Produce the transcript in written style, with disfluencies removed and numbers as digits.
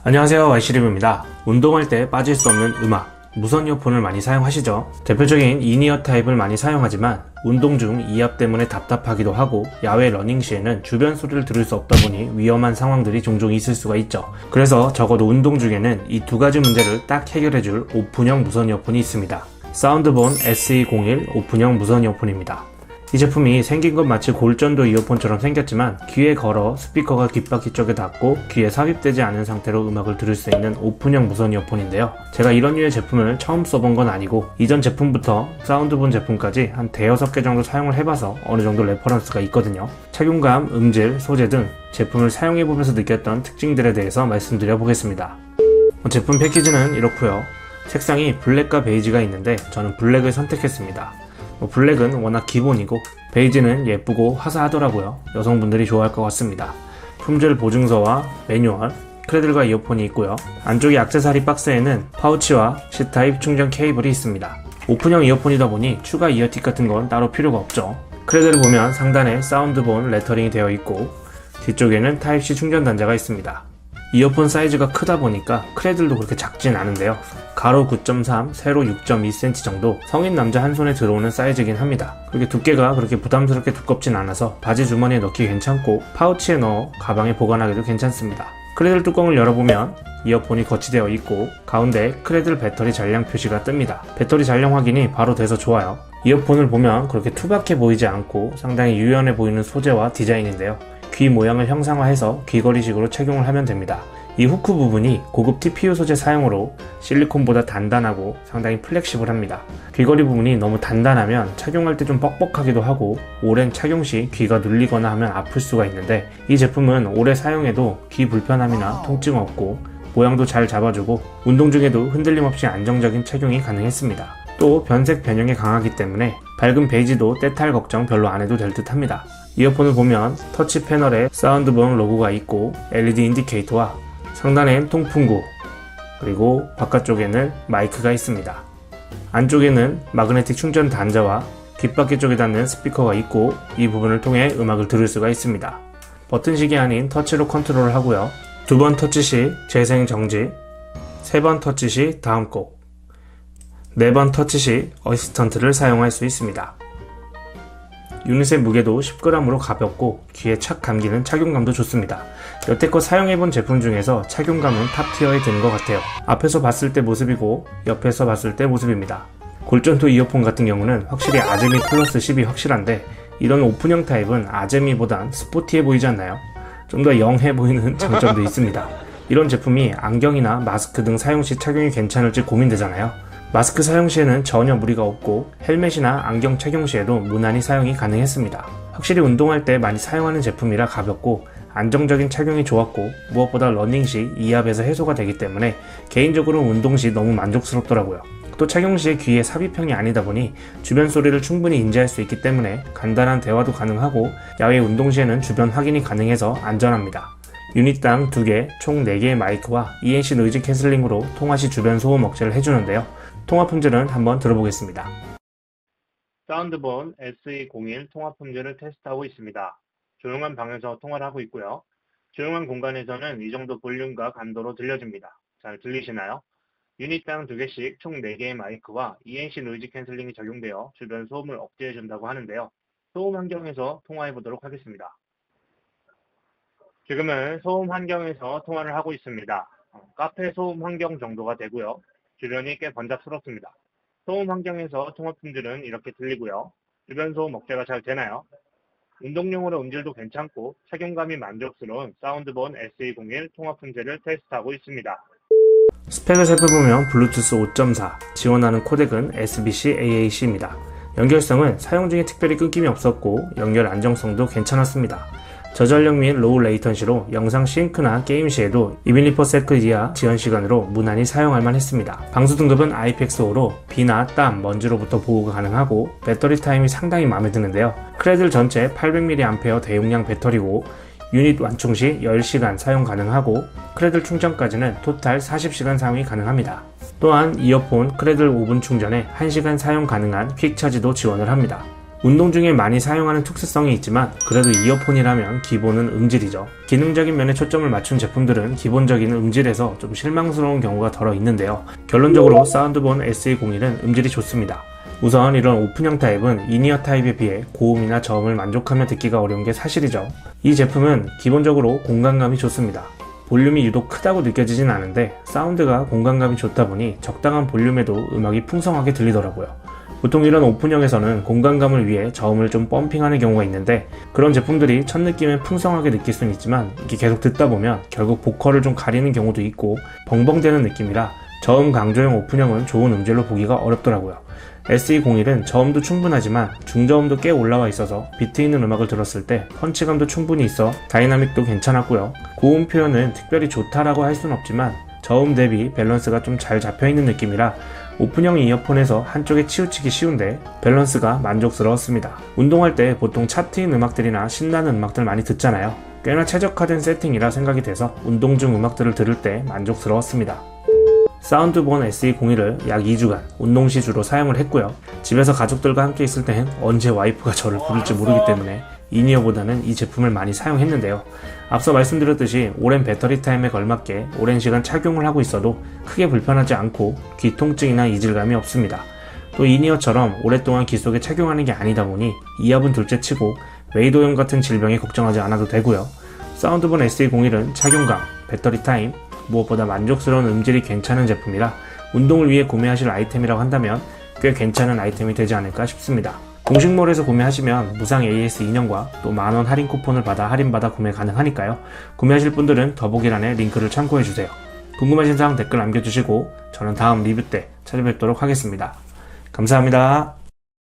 안녕하세요, 와이시리브입니다. 운동할 때 빠질 수 없는 음악, 무선 이어폰을 많이 사용하시죠? 대표적인 인이어 타입을 많이 사용하지만 운동 중 이압 때문에 답답하기도 하고 야외 러닝 시에는 주변 소리를 들을 수 없다 보니 위험한 상황들이 종종 있을 수가 있죠. 그래서 적어도 운동 중에는 이 두 가지 문제를 딱 해결해줄 오픈형 무선 이어폰이 있습니다. 사운드본 SE01 오픈형 무선 이어폰입니다. 이 제품이 생긴 건 마치 골전도 이어폰처럼 생겼지만 귀에 걸어 스피커가 귓바퀴 쪽에 닿고 귀에 삽입되지 않은 상태로 음악을 들을 수 있는 오픈형 무선 이어폰인데요. 제가 이런 류의 제품을 처음 써본 건 아니고 이전 제품부터 사운드본 제품까지 한 대여섯 개 정도 사용을 해봐서 어느 정도 레퍼런스가 있거든요. 착용감, 음질, 소재 등 제품을 사용해보면서 느꼈던 특징들에 대해서 말씀드려 보겠습니다. 제품 패키지는 이렇고요. 색상이 블랙과 베이지가 있는데 저는 블랙을 선택했습니다. 블랙은 워낙 기본이고 베이지는 예쁘고 화사하더라고요. 여성분들이 좋아할 것 같습니다. 품질 보증서와 매뉴얼, 크레들과 이어폰이 있고요. 안쪽에 액세서리 박스에는 파우치와 C타입 충전 케이블이 있습니다. 오픈형 이어폰이다 보니 추가 이어팁 같은 건 따로 필요가 없죠. 크레들을 보면 상단에 사운드본 레터링이 되어 있고 뒤쪽에는 타입C 충전 단자가 있습니다. 이어폰 사이즈가 크다 보니까 크레들도 그렇게 작진 않은데요. 가로 9.3, 세로 6.2cm 정도 성인 남자 한 손에 들어오는 사이즈긴 합니다. 그렇게 두께가 그렇게 부담스럽게 두껍진 않아서 바지 주머니에 넣기 괜찮고 파우치에 넣어 가방에 보관하기도 괜찮습니다. 크레들 뚜껑을 열어보면 이어폰이 거치되어 있고 가운데 크레들 배터리 잔량 표시가 뜹니다. 배터리 잔량 확인이 바로 돼서 좋아요. 이어폰을 보면 그렇게 투박해 보이지 않고 상당히 유연해 보이는 소재와 디자인인데요. 귀 모양을 형상화해서 귀걸이식으로 착용을 하면 됩니다. 이 후크 부분이 고급 TPU 소재 사용으로 실리콘보다 단단하고 상당히 플렉시블합니다. 귀걸이 부분이 너무 단단하면 착용할 때 좀 뻑뻑하기도 하고 오랜 착용 시 귀가 눌리거나 하면 아플 수가 있는데 이 제품은 오래 사용해도 귀 불편함이나 통증 없고 모양도 잘 잡아주고 운동 중에도 흔들림 없이 안정적인 착용이 가능했습니다. 또 변색 변형에 강하기 때문에 밝은 베이지도 때탈 걱정 별로 안 해도 될 듯 합니다. 이어폰을 보면 터치 패널에 사운드본 로고가 있고 LED 인디케이터와 상단엔 통풍구 그리고 바깥쪽에는 마이크가 있습니다. 안쪽에는 마그네틱 충전 단자와 귓바퀴 쪽에 닿는 스피커가 있고 이 부분을 통해 음악을 들을 수가 있습니다. 버튼식이 아닌 터치로 컨트롤을 하고요. 2번 터치 시 재생 정지, 3번 터치 시 다음 곡, 4번 터치 시 어시스턴트를 사용할 수 있습니다. 유닛의 무게도 10g으로 가볍고 귀에 착 감기는 착용감도 좋습니다. 여태껏 사용해본 제품 중에서 착용감은 탑티어에 드는 것 같아요. 앞에서 봤을 때 모습이고 옆에서 봤을 때 모습입니다. 골전도 이어폰 같은 경우는 확실히 아제미 플러스 10이 확실한데 이런 오픈형 타입은 아제미보단 스포티해 보이지 않나요? 좀 더 영해 보이는 장점도 있습니다. 이런 제품이 안경이나 마스크 등 사용 시 착용이 괜찮을지 고민되잖아요. 마스크 사용 시에는 전혀 무리가 없고 헬멧이나 안경 착용 시에도 무난히 사용이 가능했습니다. 확실히 운동할 때 많이 사용하는 제품이라 가볍고 안정적인 착용이 좋았고 무엇보다 러닝 시 이압에서 해소가 되기 때문에 개인적으로 운동 시 너무 만족스럽더라고요. 또 착용 시에 귀에 삽입형이 아니다 보니 주변 소리를 충분히 인지할 수 있기 때문에 간단한 대화도 가능하고 야외 운동 시에는 주변 확인이 가능해서 안전합니다. 유닛당 2개, 총 4개의 마이크와 ENC 노이즈 캔슬링으로 통화 시 주변 소음 억제를 해주는데요. 통화 품질은 한번 들어보겠습니다. 사운드본 SE01 통화 품질을 테스트하고 있습니다. 조용한 방에서 통화를 하고 있고요. 조용한 공간에서는 이 정도 볼륨과 감도로 들려줍니다. 잘 들리시나요? 유닛당 2개씩 총 4개의 마이크와 ENC 노이즈 캔슬링이 적용되어 주변 소음을 억제해준다고 하는데요. 소음 환경에서 통화해보도록 하겠습니다. 지금은 소음 환경에서 통화를 하고 있습니다. 카페 소음 환경 정도가 되고요. 주변이 꽤 번잡스럽습니다. 소음 환경에서 통화 품질은 이렇게 들리고요. 주변 소음 억제가 잘 되나요? 운동용으로 음질도 괜찮고 착용감이 만족스러운 사운드본 SE01 통화 품질을 테스트하고 있습니다. 스펙을 살펴보면 블루투스 5.4, 지원하는 코덱은 SBC AAC입니다. 연결성은 사용 중에 특별히 끊김이 없었고 연결 안정성도 괜찮았습니다. 저전력 및 로우 레이턴시로 영상 싱크나 게임 시에도 2ms 이하 지연 시간으로 무난히 사용할 만했습니다. 방수 등급은 IPX5로 비나 땀, 먼지로부터 보호가 가능하고 배터리 타임이 상당히 마음에 드는데요. 크레들 전체 800mAh 대용량 배터리고 유닛 완충 시 10시간 사용 가능하고 크레들 충전까지는 토탈 40시간 사용이 가능합니다. 또한 이어폰 크레들 5분 충전에 1시간 사용 가능한 퀵차지도 지원을 합니다. 운동 중에 많이 사용하는 특수성이 있지만 그래도 이어폰이라면 기본은 음질이죠. 기능적인 면에 초점을 맞춘 제품들은 기본적인 음질에서 좀 실망스러운 경우가 덜어 있는데요. 결론적으로 사운드본 SE01은 음질이 좋습니다. 우선 이런 오픈형 타입은 이니어 타입에 비해 고음이나 저음을 만족하며 듣기가 어려운 게 사실이죠. 이 제품은 기본적으로 공간감이 좋습니다. 볼륨이 유독 크다고 느껴지진 않은데 사운드가 공간감이 좋다 보니 적당한 볼륨에도 음악이 풍성하게 들리더라고요. 보통 이런 오픈형에서는 공간감을 위해 저음을 좀 펌핑하는 경우가 있는데 그런 제품들이 첫 느낌엔 풍성하게 느낄 수는 있지만 이게 계속 듣다 보면 결국 보컬을 좀 가리는 경우도 있고 벙벙대는 느낌이라 저음 강조형 오픈형은 좋은 음질로 보기가 어렵더라고요. SE01은 저음도 충분하지만 중저음도 꽤 올라와 있어서 비트 있는 음악을 들었을 때 펀치감도 충분히 있어 다이나믹도 괜찮았고요. 고음 표현은 특별히 좋다라고 할 순 없지만 저음 대비 밸런스가 좀 잘 잡혀있는 느낌이라 오픈형 이어폰에서 한쪽에 치우치기 쉬운데 밸런스가 만족스러웠습니다. 운동할 때 보통 차트인 음악들이나 신나는 음악들 많이 듣잖아요. 꽤나 최적화된 세팅이라 생각이 돼서 운동 중 음악들을 들을 때 만족스러웠습니다. 사운드본 SE01을 약 2주간 운동 시 주로 사용을 했고요. 집에서 가족들과 함께 있을 땐 언제 와이프가 저를 부를지 모르기 때문에 이니어보다는 이 제품을 많이 사용했는데요. 앞서 말씀드렸듯이 오랜 배터리 타임에 걸맞게 오랜 시간 착용을 하고 있어도 크게 불편하지 않고 귀 통증이나 이질감이 없습니다. 또 이니어처럼 오랫동안 귀 속에 착용하는 게 아니다 보니 이압은 둘째치고 웨이도염 같은 질병에 걱정하지 않아도 되고요. 사운드본 SE01은 착용감, 배터리 타임, 무엇보다 만족스러운 음질이 괜찮은 제품이라 운동을 위해 구매하실 아이템이라고 한다면 꽤 괜찮은 아이템이 되지 않을까 싶습니다. 공식몰에서 구매하시면 무상 AS 2년과 또 만원 할인 쿠폰을 받아 할인받아 구매 가능하니까요. 구매하실 분들은 더보기란에 링크를 참고해주세요. 궁금하신 사항 댓글 남겨주시고 저는 다음 리뷰 때 찾아뵙도록 하겠습니다. 감사합니다.